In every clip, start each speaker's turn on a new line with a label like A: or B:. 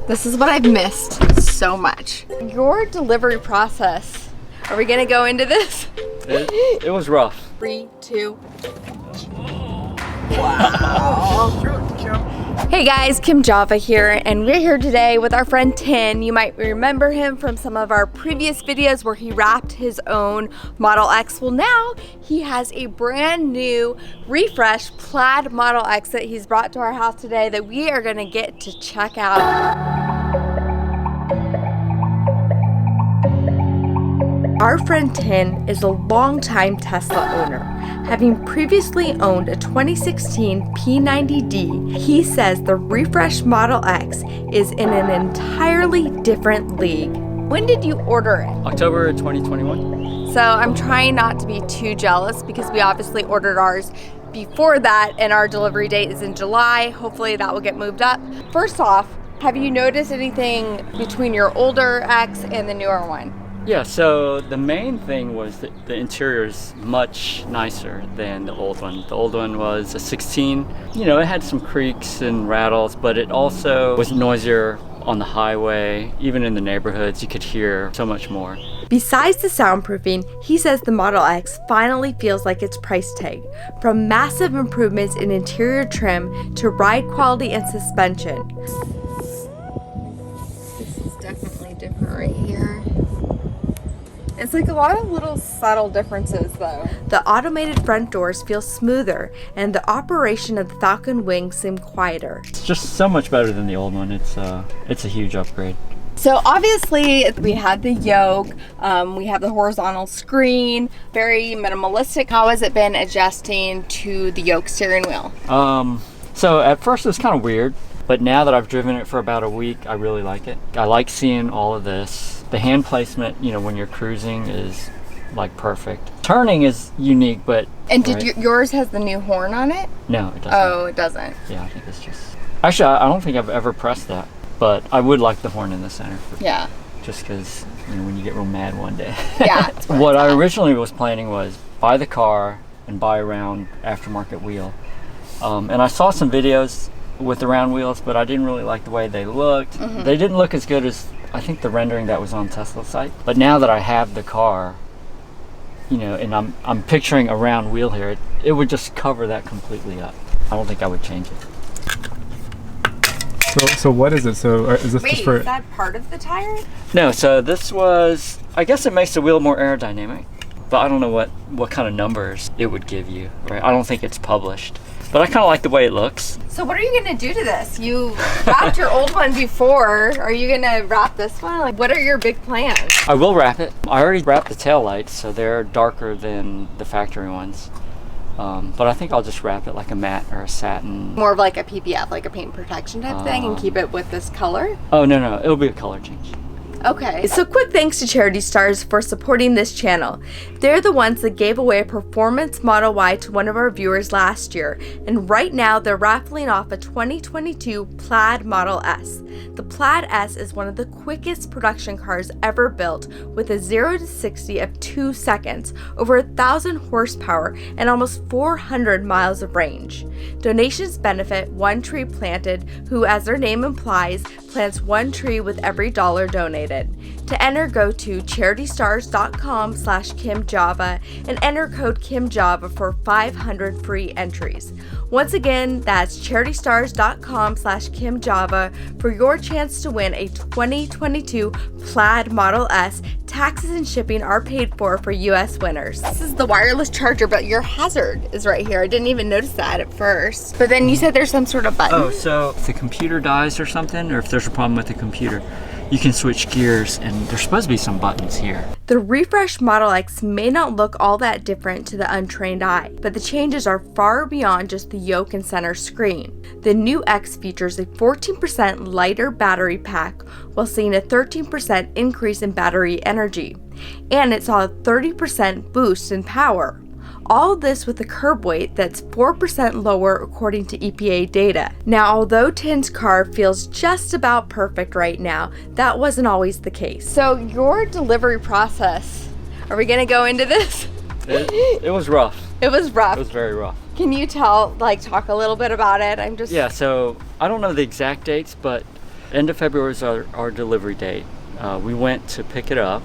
A: This is what I've missed so much. Your delivery process. Are we gonna go into this?
B: It was rough.
A: 3, 2. Wow. Hey guys, Kim Java here, and we're here today with our friend Tin. You might remember him from some of our previous videos where he wrapped his own Model X. Well, now he has a brand new refreshed Plaid Model X that he's brought to our house today that we are gonna get to check out. Our friend Tin is a longtime Tesla owner. Having previously owned a 2016 P90D, he says the refreshed Model X is in an entirely different league. When did you order it?
B: October 2021.
A: So I'm trying not to be too jealous because we obviously ordered ours before that and our delivery date is in July. Hopefully that will get moved up. First off, have you noticed anything between your older X and the newer one?
B: Yeah, so the main thing was that the interior is much nicer than the old one. The old one was a 16. You know, it had some creaks and rattles, but it also was noisier on the highway. Even in the neighborhoods, you could hear so much more.
A: Besides the soundproofing, he says the Model X finally feels like its price tag. From massive improvements in interior trim to ride quality and suspension. This is definitely different right here. It's like a lot of little subtle differences though. The automated front doors feel smoother and the operation of the Falcon Wing seemed quieter.
B: It's just so much better than the old one. It's a huge upgrade.
A: So obviously we have the yoke, we have the horizontal screen, very minimalistic. How has it been adjusting to the yoke steering wheel?
B: So at first it was kind of weird, but now that I've driven it for about a week, I really like it. I like seeing all of this. The hand placement, you know, when you're cruising is like perfect. Turning is unique, but...
A: And did yours has the new horn on it?
B: No, it doesn't.
A: Oh, it doesn't.
B: Yeah, I think it's just... Actually, I don't think I've ever pressed that, but I would like the horn in the center.
A: Yeah.
B: Just because, you know, when you get real mad one day.
A: Yeah.
B: What I originally was planning was buy the car and buy a round aftermarket wheel. And I saw some videos with the round wheels, but I didn't really like the way they looked. Mm-hmm. They didn't look as good as I think the rendering that was on Tesla's site. But now that I have the car, you know, and I'm picturing a round wheel here, it would just cover that completely up. I don't think I would change it.
C: So what is it? So is this just for...
A: is that part of the tire?
B: No, so this was, I guess it makes the wheel more aerodynamic, but I don't know what kind of numbers it would give you, right? I don't think it's published. But I kind of like the way it looks.
A: So what are you going to do to this? You wrapped your old one before. Are you going to wrap this one? Like, what are your big plans?
B: I will wrap it. I already wrapped the taillights, so they're darker than the factory ones. But I think I'll just wrap it like a matte or a satin.
A: More of like a PPF, like a paint protection type thing, and keep it with this color?
B: Oh, no. It'll be a color change.
A: Okay, so quick thanks to Charity Stars for supporting this channel. They're the ones that gave away a performance Model Y to one of our viewers last year, and right now they're raffling off a 2022 Plaid Model S. The Plaid S is one of the quickest production cars ever built, with a 0 to 60 of 2 seconds, over 1,000 horsepower, and almost 400 miles of range. Donations benefit One Tree Planted, who, as their name implies, plants one tree with every dollar donated. To enter, go to charitystars.com/KimJava and enter code KimJava for 500 free entries. Once again, that's charitystars.com/KimJava for your chance to win a 2022 Plaid Model S. Taxes and shipping are paid for US winners. This is the wireless charger, but your hazard is right here. I didn't even notice that at first. But then you said there's some sort of button.
B: Oh, so if the computer dies or something, or if there's a problem with the computer, you can switch gears, and there's supposed to be some buttons here.
A: The refreshed Model X may not look all that different to the untrained eye, but the changes are far beyond just the yoke and center screen. The new X features a 14% lighter battery pack while seeing a 13% increase in battery energy, and it saw a 30% boost in power. All this with a curb weight that's 4% lower according to EPA data. Now, although Tin's car feels just about perfect right now, that wasn't always the case. So your delivery process, are we gonna go into this?
B: It was rough.
A: It was rough.
B: It was very rough.
A: Can you talk a little bit about it?
B: Yeah, so I don't know the exact dates, but End of February was our delivery date. We went to pick it up,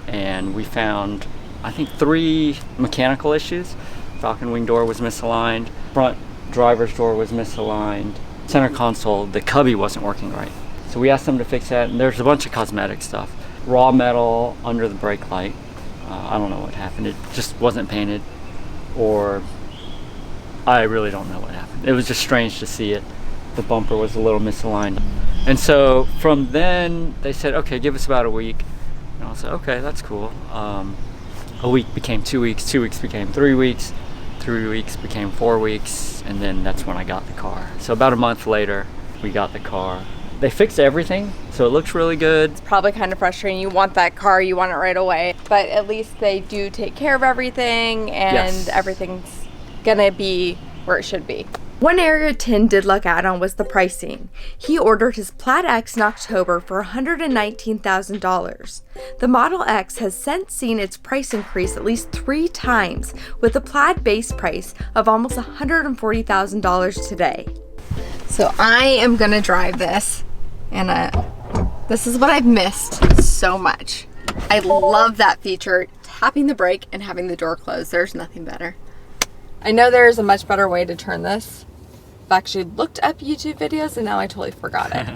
B: and we found, I think, 3 mechanical issues. Falcon wing door was misaligned, front driver's door was misaligned, center console, the cubby wasn't working right. So we asked them to fix that, and there's a bunch of cosmetic stuff. Raw metal under the brake light. I don't know what happened. It just wasn't painted, or I really don't know what happened. It was just strange to see it. The bumper was a little misaligned. And so from then, they said, okay, give us about a week. And I said, okay, that's cool. A week became 2 weeks, 2 weeks became 3 weeks, 3 weeks became 4 weeks, and then that's when I got the car. So about a month later, we got the car. They fixed everything, so it looks really good.
A: It's probably kind of frustrating. You want that car, you want it right away, but at least they do take care of everything, and
B: Yes.
A: everything's gonna be where it should be. One area Tin did look at on was the pricing. He ordered his Plaid X in October for $119,000. The Model X has since seen its price increase at least 3 times, with the Plaid base price of almost $140,000 today. So I am gonna drive this, and this is what I've missed so much. I love that feature, tapping the brake and having the door closed. There's nothing better. I know there is a much better way to turn this. I've actually looked up YouTube videos and now I totally forgot it.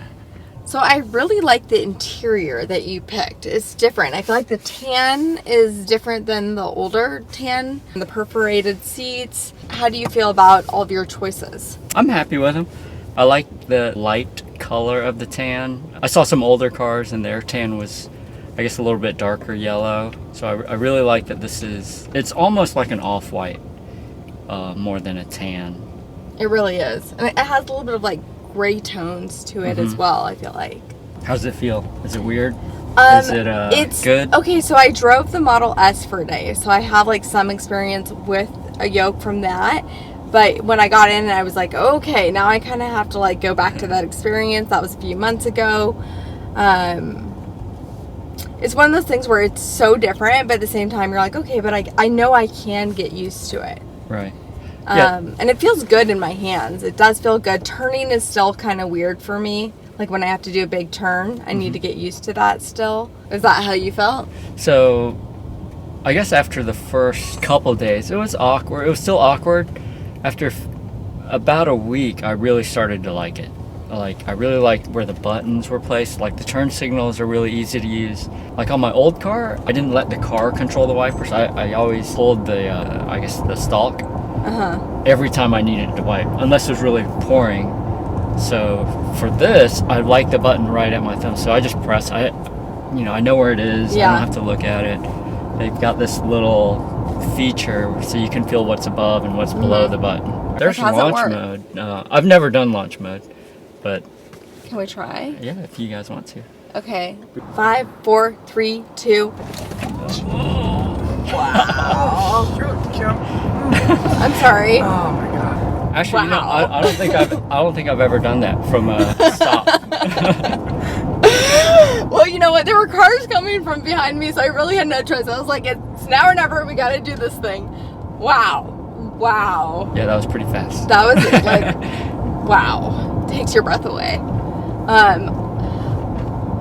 A: So I really like the interior that you picked. It's different. I feel like the tan is different than the older tan. The perforated seats. How do you feel about all of your choices?
B: I'm happy with them. I like the light color of the tan. I saw some older cars and their tan was, I guess, a little bit darker yellow. So I really like that it's almost like an off-white more than a tan.
A: It really is. And it has a little bit of like gray tones to it as well, I feel like.
B: How does it feel? Is it weird? Is it
A: it's
B: good?
A: Okay, so I drove the Model S for a day, so I have like some experience with a yoke from that. But when I got in, I was like, okay, now I kind of have to like go back to that experience. That was a few months ago. It's one of those things where it's so different, but at the same time, you're like, okay, but I know I can get used to it.
B: Right. Yeah.
A: And it feels good in my hands. It does feel good. Turning is still kind of weird for me. Like when I have to do a big turn, I need to get used to that still. Is that how you felt?
B: So, I guess after the first couple days, it was awkward. It was still awkward. After about a week, I really started to like it. I really liked where the buttons were placed. Like the turn signals are really easy to use. Like on my old car, I didn't let the car control the wipers. I always pulled the, I guess the stalk every time I needed to wipe, unless it was really pouring. So for this, I like the button right at my thumb. So I just press. I know where it is.
A: Yeah.
B: I don't have to look at it. They've got this little feature so you can feel what's above and what's below the button. There's
A: How's it
B: launch
A: work?
B: mode. I've never done launch mode, but
A: Can we try?
B: yeah, if you guys want to.
A: Okay. 5, 4, 3, 2. Wow. I'm sorry.
C: Oh my god.
B: Actually,
A: Wow.
B: I don't think I've ever done that from a stop.
A: Well, you know what? There were cars coming from behind me, so I really had no choice. I was like, it's now or never. We got to do this thing. Wow. Wow.
B: Yeah, that was pretty fast.
A: That was like, wow. Takes your breath away.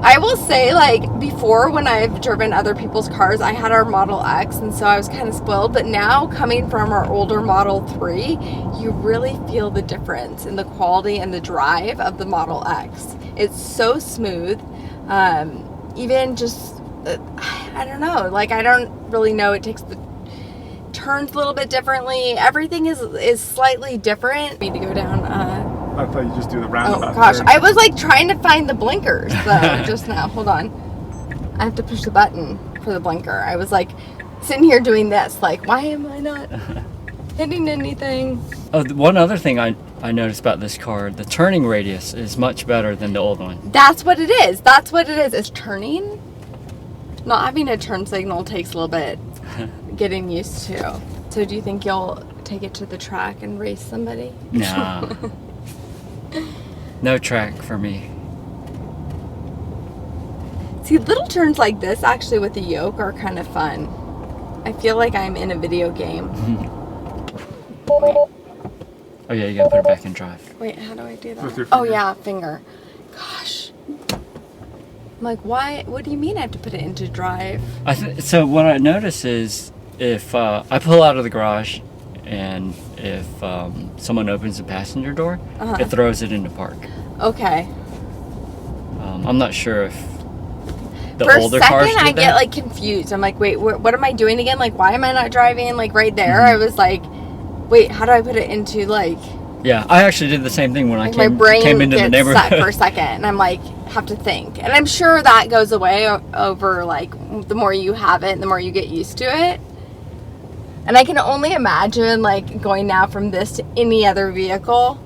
A: I will say, like, before when I've driven other people's cars, I had our Model X, and so I was kind of spoiled. But now, coming from our older Model 3, you really feel the difference in the quality and the drive of the Model X. It's so smooth. Even just, I don't know. Like, I don't really know. It takes the turns a little bit differently. Everything is slightly different. Need to go down.
C: I thought you just do the roundabout.
A: Oh gosh,
C: turn.
A: I was like trying to find the blinkers though just now. Hold on. I have to push the button for the blinker. I was like sitting here doing this, like, why am I not hitting anything?
B: Oh, one other thing I noticed about this car, the turning radius is much better than the old one.
A: That's what it is. That's what it is. It's turning. Not having a turn signal takes a little bit getting used to. So do you think you'll take it to the track and race somebody?
B: No. No track for me.
A: See, little turns like this actually with the yoke are kind of fun. I feel like I'm in a video game. Wait,
B: Oh yeah, you gotta put it back in drive.
A: wait, how do I do
C: With your
A: that? Oh
C: finger.
A: yeah, finger. Gosh, I'm like, why? What do you mean I have to put it into drive?
B: So what I notice is if I pull out of the garage and if someone opens the passenger door, it throws it into park.
A: Okay.
B: I'm not sure if the
A: For
B: older
A: a second,
B: cars do
A: I
B: that.
A: get like confused. I'm like, wait, what am I doing again? Like, why am I not driving like right there? I was like, wait, how do I put it into like?
B: Yeah, I actually did the same thing when
A: Like
B: I
A: my brain
B: came into the
A: gets
B: neighborhood.
A: set for a second, and I'm like, have to think. And I'm sure that goes away over like the more you have it, and the more you get used to it. And I can only imagine like going now from this to any other vehicle.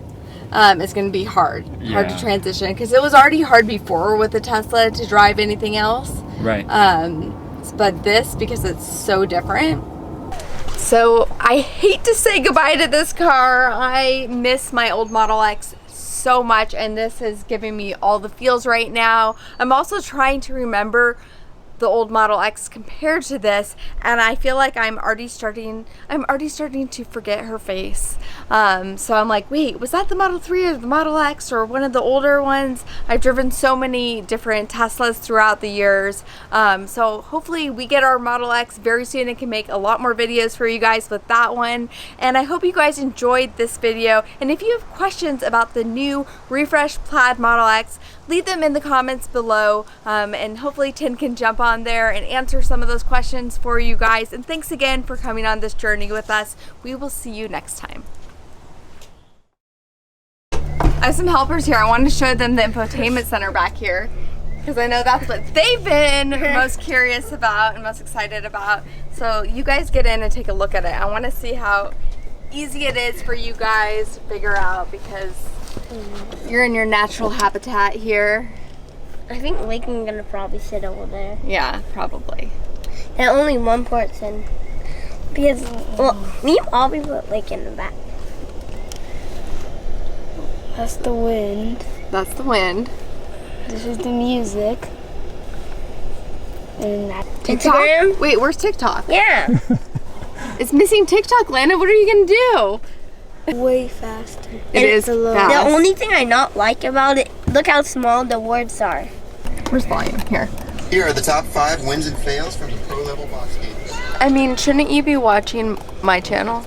A: It's going to be hard to transition because it was already hard before with the Tesla to drive anything else.
B: Right.
A: But this, because it's so different. So I hate to say goodbye to this car. I miss my old Model X so much, and this is giving me all the feels right now. I'm also trying to remember the old Model X compared to this, and I feel like I'm already starting to forget her face. So I'm like, wait, was that the Model 3 or the Model X or one of the older ones? I've driven so many different Teslas throughout the years. So hopefully we get our Model X very soon and can make a lot more videos for you guys with that one. And I hope you guys enjoyed this video. And if you have questions about the new refreshed Plaid Model X, leave them in the comments below, and hopefully Tin can jump on there and answer some of those questions for you guys. And thanks again for coming on this journey with us. We will see you next time. I have some helpers here. I wanted to show them the Infotainment Center back here because I know that's what they've been most curious about and most excited about. So you guys get in and take a look at it. I want to see how easy it is for you guys to figure out because you're in your natural habitat here.
D: I think Lincoln's gonna probably sit over there.
A: Yeah, probably.
D: And only one person. Because, well, me and Bobby put Lincoln in the back. That's the wind.
A: That's the wind.
D: This is the music. And that's
A: TikTok?
D: Instagram.
A: Wait, where's TikTok?
D: Yeah.
A: It's missing TikTok, Lana. What are you gonna do?
D: Way faster.
A: It is
D: The
A: fast.
D: only thing I not like about it, look how small the words are.
A: Where's volume? Here.
E: Here are the top 5 wins and fails from the pro level box games.
A: I mean, shouldn't you be watching my channel?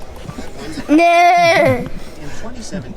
D: Nah.
E: In 2017.